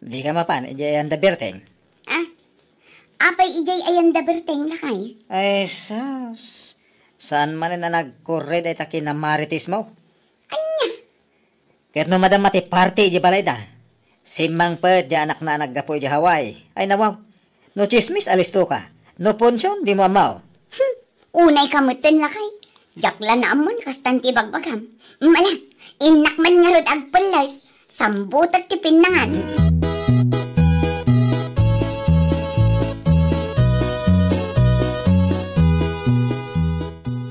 Di ka mapan, ijay ang daberteng. Ah, apay ijay ayan daberteng lakay. Ay, sus. Saan man na nagkorred ay takin na marites mo? Anya? Kahit no madam mati party ijay balay da. Simang pa di anak na naggapo ijay Hawaii. Ay nawaw. No chismis alisto ka. No ponchon, di mo amaw. Unay kamutin lakay. Jakla na amon kastanti bagbagam. Mala, inak man nga rod agpulas. Sambutat ti pinangan.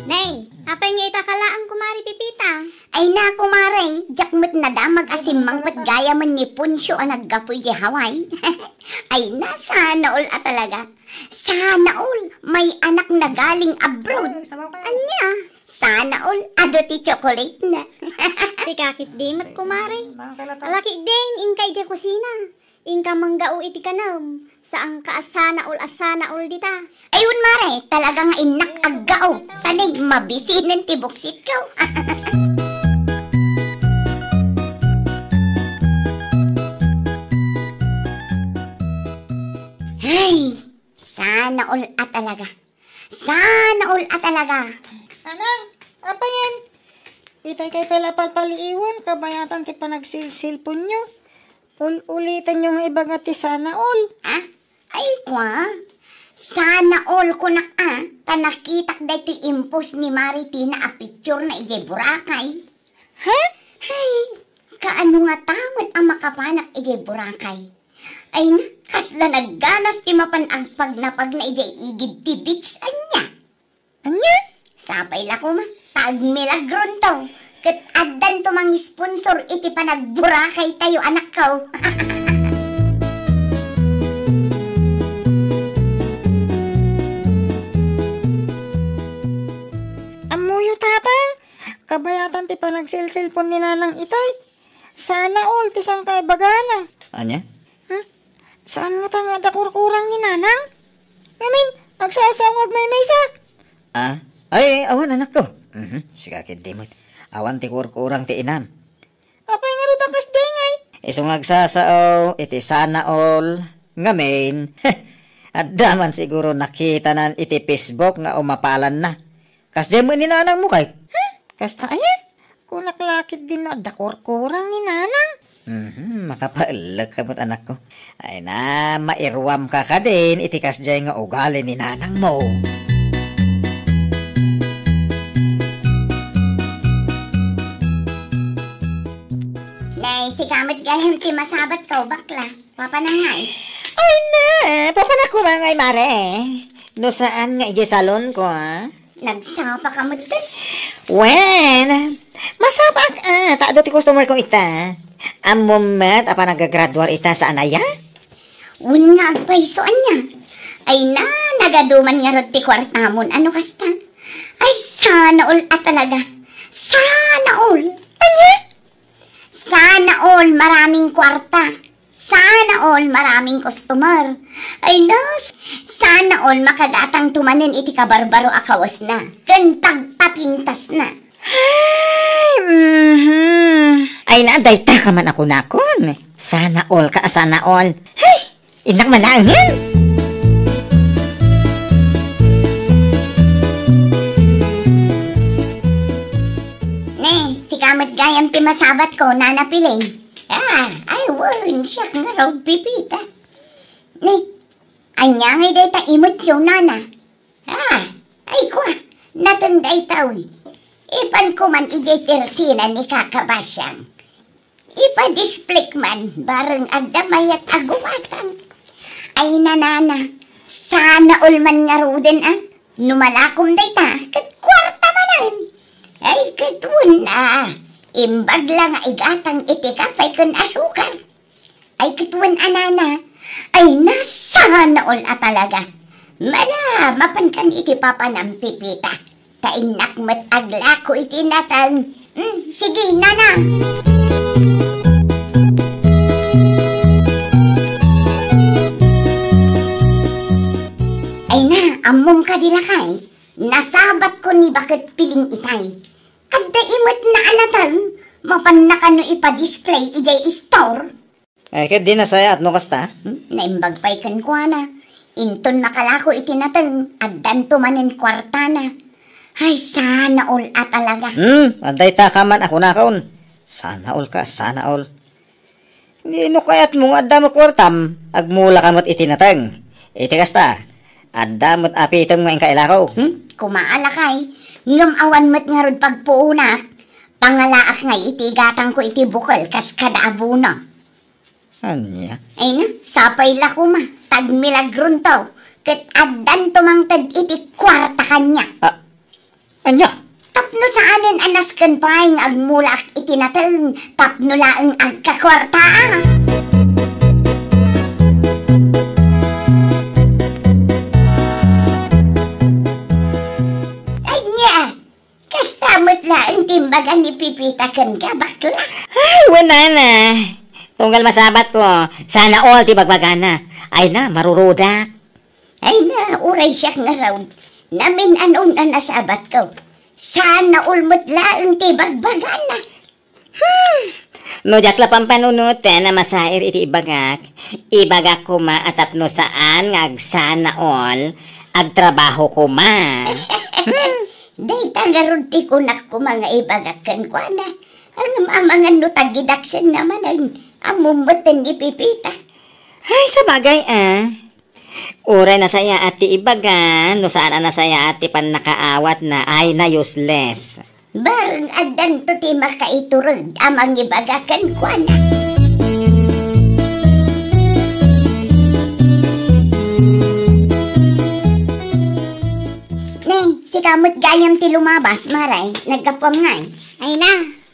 Nay, apay nga itakalaan kumari pipita. Ay na kumaray, jakmet na damag asimang pat gaya man ni Punsyo ang naggapoy di Hawaii. Ay na, sana all talaga. Sana all, may anak na galing abroad. Anya? Sana all, ado ti chocolate na. Si kakit dimot kumari. Alaki din, inkay di kusina. Inka manggao iti kanam. Saan ka asana ul dita. Ayun mare, talaga nga inak aggao. Tanay, mabisinan ti buksit ko. Ay, sana all talaga. Sana all talaga. Anang, apa yan? Itay kay pala palpaliiwan, kabayatan ti panagsilsilpon nyo. Ulitan nyo nga iba nga ti sana all. Ah, ay kwa. Sana all ko na panakitak day ti impos ni Maritina a picture na ijay Boracay. Ha? Ay, kaano nga tamad ang makapanak ijay Boracay. Ay na, kasla nagganas ti mapan ang pagnapag na ijay igid ti beach anya. Anya? Sapay la ko ma, tag milagron to. Kat addan to mga sponsor iti panagburakay tayo anak ko. Amuyo tatang, kabayatan ti panagsilsilpon ni nanang itay. Sana all ti sang kay bagana. Anya? Saan nga tanga dakurkurang ni nanang? Ngamin, magsasawag may maysa. Ah? Ay, awan anak ko. Si kakit dimot. Awan ti kurkurang ti inan. Apay nga ro dakas dengay. Isungag sasao, iti sana all. Ngamin. At daman siguro nakita nan iti Facebook nga umapalan na. Kas di mo ni nanang mo kay. Kasta aya, kunaklakit din na dakurkurang ni nanang. Makapaalag ka mo't anak ko. Ay na, mairwam ka ka din. Iti kas di nga ugali ni nanang mo. Nay, si kamot gayam ti masabat ka bakla. Papanangay. Ay na, papanak ko mga ngay mare. No saan nga ije salon ko Nagsapa kamot ka. Wen, masapak taado ti customer ko ita. Ang moment apa nagagraduar ita sa anaya? Un nga agpaisoan niya. Ay na, nagaduman nga rod ti kwartamon. Ano kasta? Ay, sana all talaga. Sana all. Anya? Sana all maraming kwarta. Sana all maraming customer. Ay nos, sana all makagatang tumanin iti kabarbaro akawas na. Kantag papintas na. Ay na, dayta ka man ako nakon. Sana all ka, sana all. Hey, inak manangin. Ne, si kamot gayam ti masabat ko, nanapiling. Ay wala siya nga raw pipita. Ne, anya ngay day ta imot yung nana. Ay kwa, natanday tawi. Ipan ko man ijay tersina ni kakabasyang. Ipa-display man, bareng agdamay at agumatan. Ay nanana, sana ulman nga ruden numalakom day ta, kat kwarta manan. Ay katun imbag lang igatang itikapay kun asukar. Ay katun anana, ay nasana ul talaga. Mala, mapan kan iti papanampipita. Kainak mat agla ko itinatan. Sige, nana. Ay na, amom ka dilakay. Nasabat ko ni bakit piling itay. Kada imot na anatan, mapan na kano ipa-display ijay store. Ay, kat di na saya at no kasta. Naimbag pa'y kan ko na. Inton makalako itinatang at danto manin kwarta na. Ay, sana all at talaga. Aday ta ka man ako nakaon. Sana all ka, sana all. Hindi no kayat mong adda mo kwartam, agmula ka mo't itinatang. Iti kasta, adda mo't apitang mo ang kailakaw. Kumaala kay, ngam awan mo't nga rod pagpuunak. Pangalaak ngay iti gatang ko iti bukal kas kada abuna. Anya? Ay na, sapay la ko ma, tag milagron to. Kat addan tumangtad iti kwarta kanya. Anya? Tapno saanin anas kan paing agmulak itinatang tapno laeng agkakwarta. Ay niya, kastamot laeng timbagan ni pipitakan ka bakla. Ay, wala na. Tunggal masabat ko, sana all ti bagbagana. Ay na, marurudak. Ay na, uray siya nga raw. Namin anon na nasabat ko. Sana ulmot laeng ti bagbagana. No, jakla pampanunot na masair iti ibagak. Ibagak ko ma atap no saan ngag sana all agtrabaho ko ma. Day tangarod ti kunak ko mga ibagakan ko na. Ang amangan no tagidaksan naman ang amumutan ni Pipita. Ay, sa bagay Uray na saya ati ibagan, no saan na saya ati pan nakaawat na ay na useless. Barang adan to ti makaiturod amang ibagakan ko na. Nay, si kamot gayam ti lumabas, maray, nagkapam ngay. Ay na,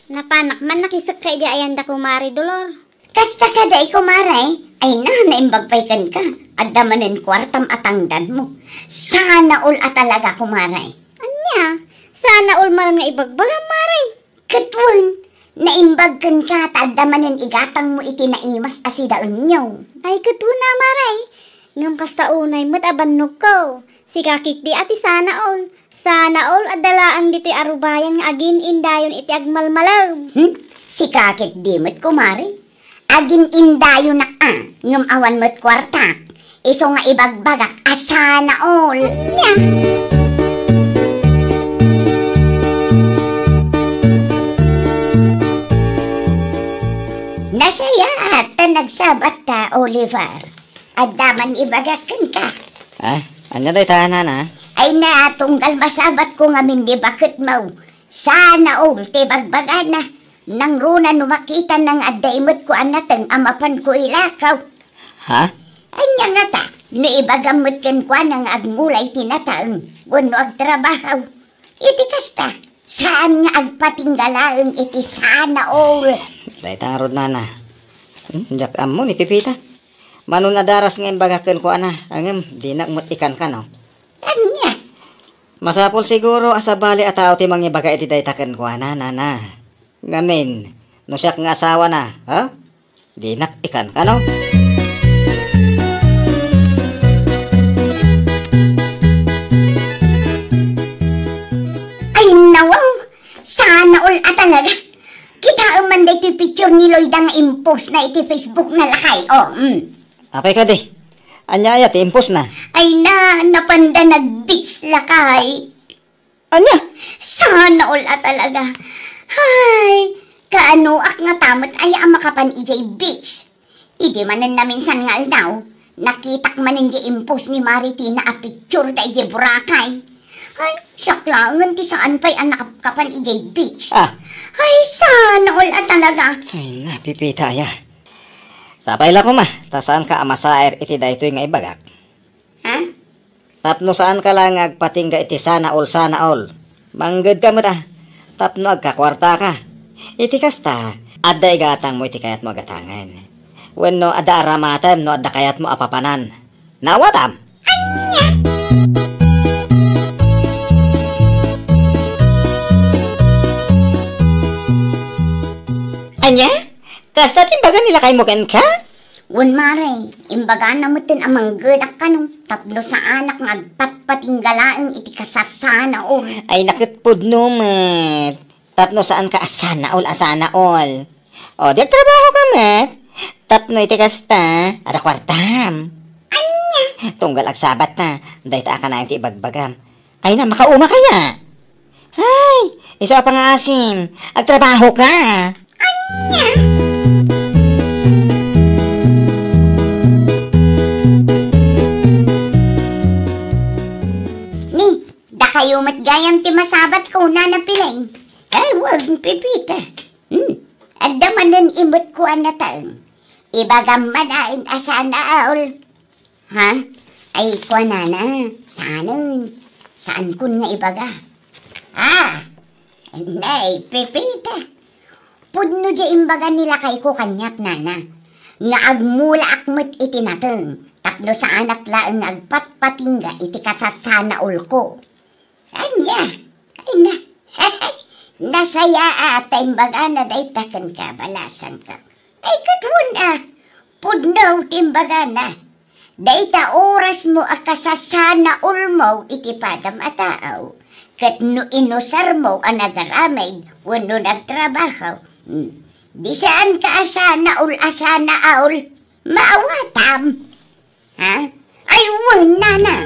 napanak man nakisak kay di ayanda kumari dolor. Kasta ka day kumaray, ay na, naimbagpaykan ka. At damanin kwartam atangdan mo. Sana all at talaga kumaray. Anya, sana ulmaran nga ibagbaga maray. Katwan, naimbagkan ka at damanin igatang mo itinaimas asidaon nyo. Ay katuna maray. Ngam kasta unay mo't abannog ko. Si kakik di ati sana all. Sana all adalaan dito'y arubayan nga agin indayon iti agmalmalaw. Si kakit di mo't kumari. Agin indayo na ngam awan mo't kwarta. Iso nga ibagbagak asana all. Nya. Nasaya at nagsabat ta, Oliver. At daman ibagakan ka. Anya day tahanan Ay na, tunggal masabat ko nga mindi bakit mo. Sana all tibagbaga na. Nang runa numakita ng adaimot ko anatang amapan ko ilakaw. Ha? Anya nga ta, naibagamot kan kwa ng agmulay tinataang. Wano agtrabaho. Iti kasta, saan nga agpatinggalaang iti sana all. Day tangarod na. Jak amo ni Pipita. Manun adaras nga imbagakan ko angem di na mut ikan ka no. Anya? Masapol siguro asabali at tao ti mangibaga iti daytaken ko nana. Ngamin, no siyak nga asawa na, ha? Di nak ikan ka no? Ay nawaw, sana all at talaga. Kita man da iti picture ni Lloyda nga impose na iti Facebook na lakay. Apay ka di. Anya ayat, impos na. Ay na, napanda nag-beach lakay. Anya? Sana all at talaga. Hay, kaano ak nga tamot ay ang makapan ijay beach. Idi manan namin san nga aldaw. Nakitak manin di impos ni Maritina a picture da ijay Boracay. Ay, saklangan ti saan pa'y ang nakakapan ijay beach. Ay, sana all at talaga. Ay na, Pipita ya. Sapay la ko ma, tasaan ka amasaer iti daytoy nga ibagak. Ha? Tapno saan ka lang agpatingga iti sana all. Manggad ka mo ta. Tapno agkakwarta ka. Iti kasta, adda igatang mo iti kayat mo agatangan. When no adda aramatem no adda kayat mo apapanan. Nawatam! Anya? Kasta timbaga nila kay mo ken ka? Wan mare, imbaga na mo tin amang gadak ka nung tapno sa anak nga agpatpatinggalaang iti kasasana all. Ay nakitpud numet. Tapno saan ka asana all. O, di trabaho ka met. Tapno iti kasta, ada kwartam. Tunggal agsabat na, day ta ka na iti ibagbagam. Ay na, makauma kaya. Ay, isa pa nga asin, agtrabaho ka. Ni, da kayo matgayam ti masabat ko na napiling. Ay, wag pipita. At damanan imot ko ang nataang. Ibagam manain asana aol. Ha? Ay, kwa na. Saan kun nga ibaga? Nay, pipita. Pudno di imbaga nila kay ko kanyak nana. Nga agmula akmet iti nateng. Tapno sa anak laeng agpatpatingga iti kasasana ulko. Anya, ay na. Nasaya ata imbaga na daytakan ka, balasan ka. Ay katun pudno timbaga na. Dayta oras mo akasasana ulmo iti padam ataaw. Kat no inusar mo ang nagaramay wano nagtrabaho. Di saan ka asana aul maawatam. Ha? Ay wala na.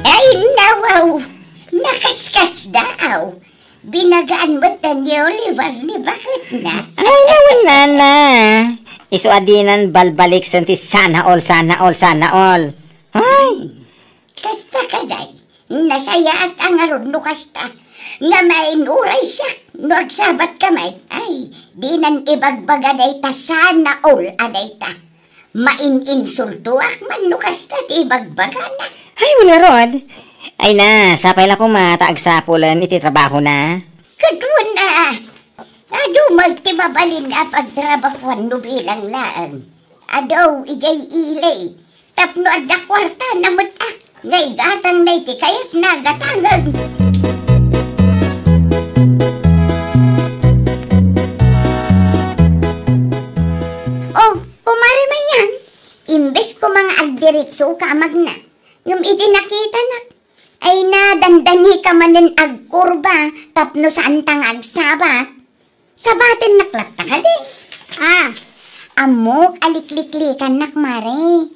Ay nawaw. Nakaskas daw. Binagaan mo ni Oliver ni bakit na? Ay, wala na. Isuadinan balbalik santi sana all. Ay, Kasta ka day. Nasaya at ang arod no kasta. Nga mainuray siya. No agsabat kamay. Ay, di nan ibagbaga day ta sana all aday ta. Maininsultuak man no kasta ti ibagbaga na. ay wala rod. Ay na, sapay la ko mataagsapulan iti trabaho na. Kadwan na. Ado magtibabalin na pagtrabahuan no bilang laan. Ado ijay ilay. Tapno adda kwarta na mata. Ngay gatang na iti kayat na gatangag. Oh, kumari man yan. Imbes ko mga agdiritso kamag na. Yung iti nakita na. Ay na, dandani ka manin agkurba, tapno saan tang agsabat. Sabatin naklata ka di. Amok alikliklikan nakmare.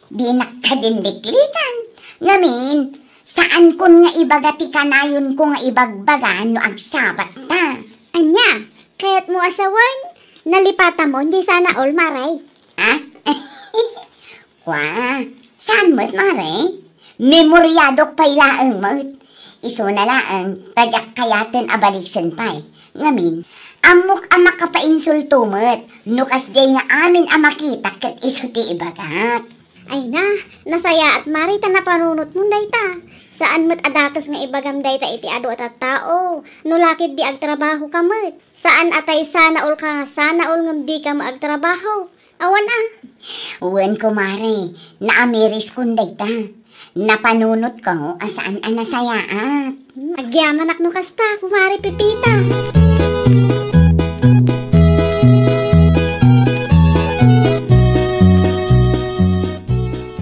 Di nakadinliklikan. Ngamin, saan kun nga ibagati kanayon ko nga ibagbaga no agsabat ta. Anya, kaya't mo asawan, nalipata mo, hindi sana all maray. Kwa, saan mo't mare? Memoryadok pa'y laang mo't. Iso na laang, tagyak kayatin abaliksan pa'y. Ngamin, amok ama ka pa insulto mo't. Nukas day nga amin amakita kat iso ti ibagat. Ay na, nasaya at marita na panunot mo dayta. Saan mo't adakas nga ibagam dayta iti ado at tao. Nulakit di agtrabaho ka mo't. Saan atay sana all ka, sana all ngam di ka maagtrabaho. Awan Uwan ko mare, naamiris kun dayta. Napanunot ko asaan nasayaat. Agyaman ak no kasta, kumari pipita.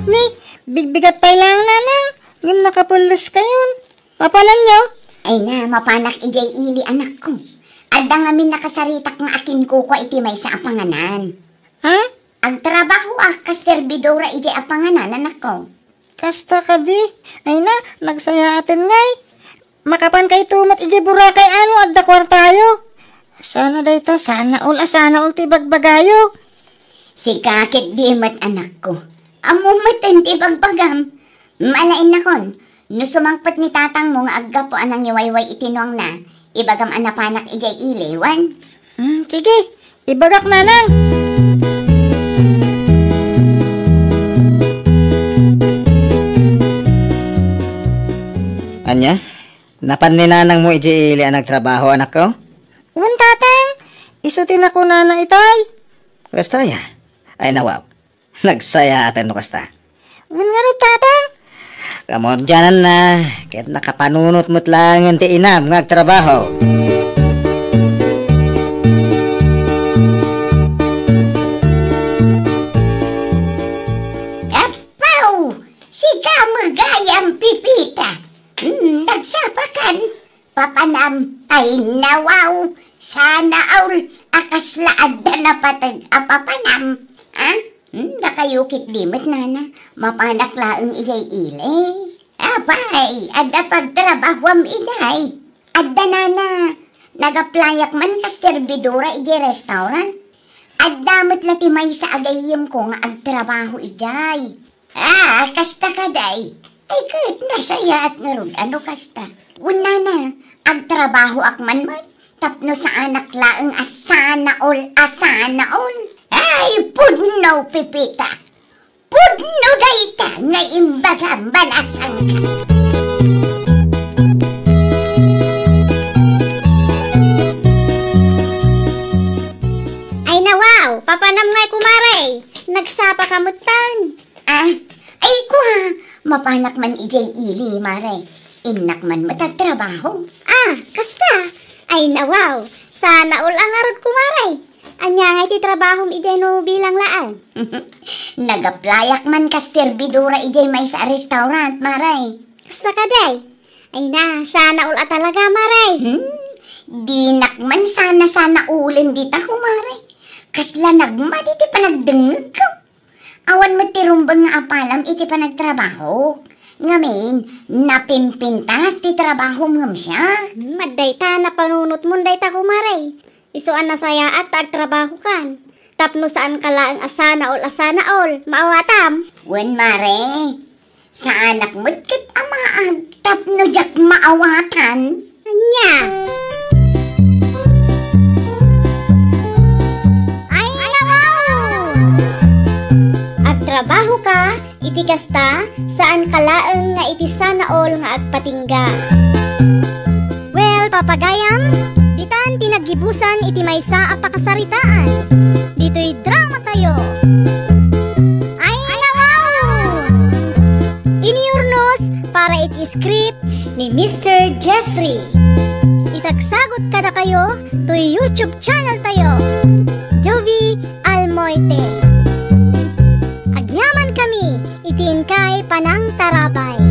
Ni, bigbigat pa lang nanang. Ngim nakapulos kayon. Papanan nyo? Ay na, mapanak ijay ili anak ko. Adda nga min nakasaritak nga akin ko iti may sa apanganan. Ha? Ang trabaho kas servidora ijay apanganan anak ko. Kasta ka di. Ay na, nagsaya atin ngay. Makapan kay tumat ijay burakay ano at dakwar tayo. Sana dayta, sana all ti bagbagayo. Si kakit di mat anak ko. Amumatan ti bagbagam. Malain na kon. No sumangpat ni tatang mo nga agga po anang iwayway itinuang na. Ibagam anapanak ijay ilewan. Sige, ibagak nanang. Anya, napan ni nanang mo iji ili ang nagtrabaho anak ko? Uwan tatang, isutin ako na itay. Kasta ya? Ay nawaw, nagsaya atin no kasta. Uwan nga rin tatang. Kamordyanan na, kahit nakapanunot mo't lang ang tiinam ng trabaho. Apaw! Si kamagayang pipita. Nagsapakan. Ay nawaw, sana all akaslaad na patag apapanam. Ha? Nakayukit dimit nana, mapanaklaang ijay ile. Abay, adda pagtrabahwam ijay. Adda nana, nagaplayak man ka servidora ijay restaurant. Adda lati may sa agayim ko nga agtrabaho ijay. Kasta ka day. Ay kahit nasaya at ngarod, ano kasta? Una na, agtrabaho akman man. Tapno sa anak laang asana all. Ay, pudno pipita. Pudno dayta nga imbaga balasan ka. Ay nawaw, papanam ngay kumaray. Nagsapa kamutan. Ay ko ha. Mapanak man ijay ili, maray. Inak man matagtrabaho. Kasta. Ay nawaw, sana all ang arod kumaray. Anya ngay ti trabaho ijay no bilang laan. Nagaplayak man ka servidora ijay may sa restaurant, maray. Kasta ka day. Ay na, sana all talaga maray. Dinak man sana ulin dita ko, maray. Kasla nagmat iti panagdengeg ko. Awan mo tirumbang nga apalam iti panagtrabaho. Ngamin, napimpintas ti trabaho ngam siya. Madayta na panunot mo dayta kumaray. Isuan na saya at agtrabaho kan. Tapno saan ka lang asana all. Maawatam. Wen mare, sa anak mo't kit amaag. Tapno jak maawatan. Anya. Ay nawaw. Agtrabaho ka, iti kasta, saan ka laeng nga iti sana all nga agpatingga. Well, papagayam, ditan tinagibusan iti maysa a pakasaritaan. Dito'y drama tayo. Ay nawaw! Iniurnos para iti script ni Mr. Jeffrey. Isagsagot kada kayo to YouTube channel tayo. Jovi Almoite. Agyaman kami, itin kay Panang Tarabay.